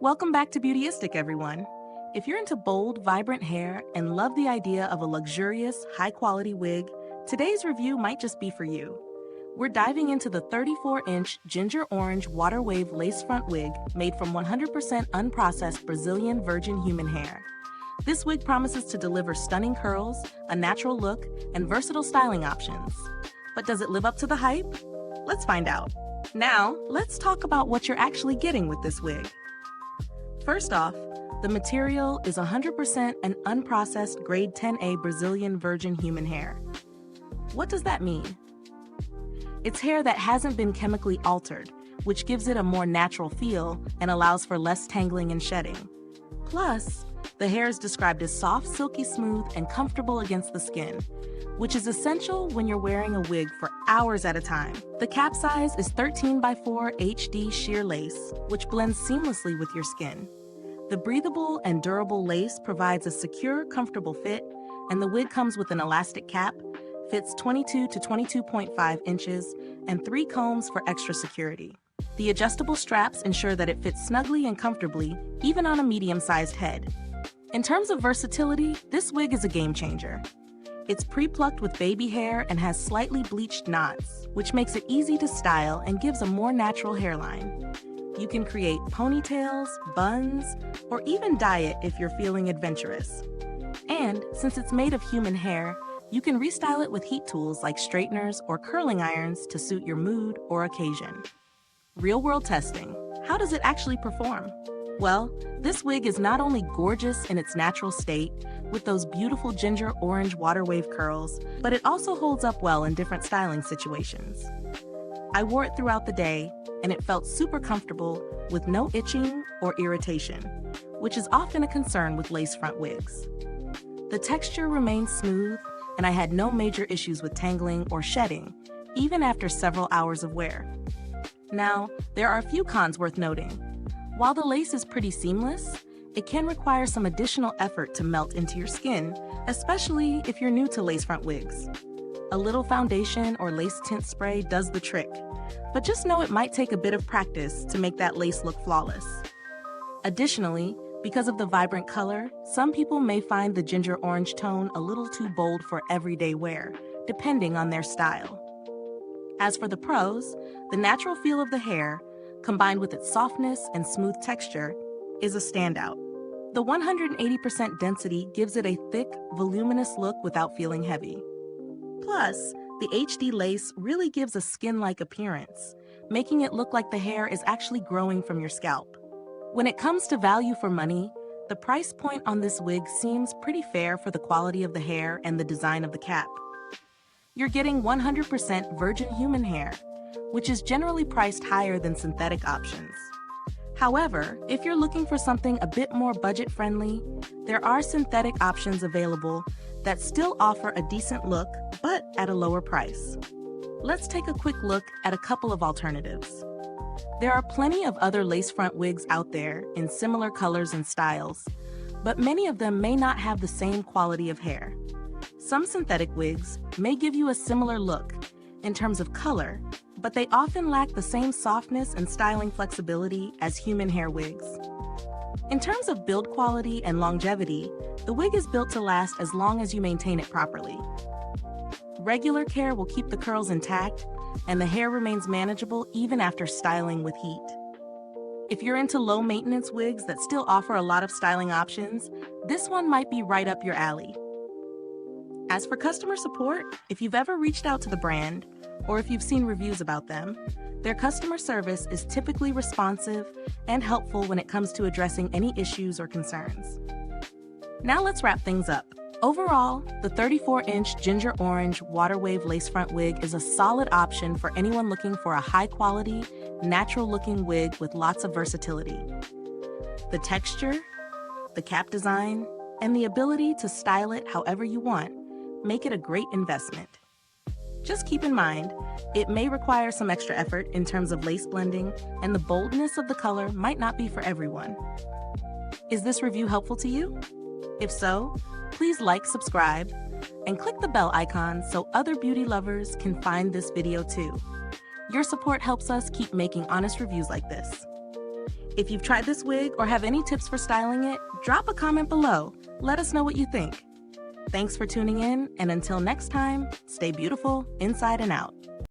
Welcome back to Beautyistic, everyone. If you're into bold, vibrant hair and love the idea of a luxurious, high-quality wig, today's review might just be for you. We're diving into the 34-inch ginger orange water wave lace front wig made from 100% unprocessed Brazilian virgin human hair. This wig promises to deliver stunning curls, a natural look, and versatile styling options. But does it live up to the hype? Let's find out. Now, let's talk about what you're actually getting with this wig. First off, the material is 100% an unprocessed grade 10A Brazilian virgin human hair. What does that mean? It's hair that hasn't been chemically altered, which gives it a more natural feel and allows for less tangling and shedding. Plus, the hair is described as soft, silky smooth, and comfortable against the skin, which is essential when you're wearing a wig for hours at a time. The cap size is 13x4 HD sheer lace, which blends seamlessly with your skin. The breathable and durable lace provides a secure, comfortable fit, and the wig comes with an elastic cap, fits 22 to 22.5 inches, and 3 combs for extra security. The adjustable straps ensure that it fits snugly and comfortably, even on a medium-sized head. In terms of versatility, this wig is a game changer. It's pre-plucked with baby hair and has slightly bleached knots, which makes it easy to style and gives a more natural hairline. You can create ponytails, buns, or even dye it if you're feeling adventurous. And since it's made of human hair, you can restyle it with heat tools like straighteners or curling irons to suit your mood or occasion. Real-world testing. How does it actually perform? Well, this wig is not only gorgeous in its natural state, with those beautiful ginger orange water wave curls, but it also holds up well in different styling situations. I wore it throughout the day, and it felt super comfortable with no itching or irritation, which is often a concern with lace front wigs. The texture remained smooth, and I had no major issues with tangling or shedding, even after several hours of wear. Now, there are a few cons worth noting. While the lace is pretty seamless, it can require some additional effort to melt into your skin, especially if you're new to lace front wigs. A little foundation or lace tint spray does the trick, but just know it might take a bit of practice to make that lace look flawless. Additionally, because of the vibrant color, some people may find the ginger orange tone a little too bold for everyday wear, depending on their style. As for the pros, the natural feel of the hair, combined with its softness and smooth texture, is a standout. The 180% density gives it a thick, voluminous look without feeling heavy. Plus, the HD lace really gives a skin-like appearance, making it look like the hair is actually growing from your scalp. When it comes to value for money, the price point on this wig seems pretty fair for the quality of the hair and the design of the cap. You're getting 100% virgin human hair, which is generally priced higher than synthetic options. However, if you're looking for something a bit more budget-friendly, there are synthetic options available that still offer a decent look, but at a lower price. Let's take a quick look at a couple of alternatives. There are plenty of other lace front wigs out there in similar colors and styles, but many of them may not have the same quality of hair. Some synthetic wigs may give you a similar look in terms of color, but they often lack the same softness and styling flexibility as human hair wigs. In terms of build quality and longevity, the wig is built to last as long as you maintain it properly. Regular care will keep the curls intact, and the hair remains manageable even after styling with heat. If you're into low-maintenance wigs that still offer a lot of styling options, this one might be right up your alley. As for customer support, if you've ever reached out to the brand, or if you've seen reviews about them, their customer service is typically responsive and helpful when it comes to addressing any issues or concerns. Now let's wrap things up. Overall, the 34-inch ginger orange water wave lace front wig is a solid option for anyone looking for a high-quality, natural-looking wig with lots of versatility. The texture, the cap design, and the ability to style it however you want make it a great investment. Just keep in mind, it may require some extra effort in terms of lace blending, and the boldness of the color might not be for everyone. Is this review helpful to you? If so, please like, subscribe, and click the bell icon so other beauty lovers can find this video too. Your support helps us keep making honest reviews like this. If you've tried this wig or have any tips for styling it, drop a comment below. Let us know what you think. Thanks for tuning in, and until next time, stay beautiful inside and out.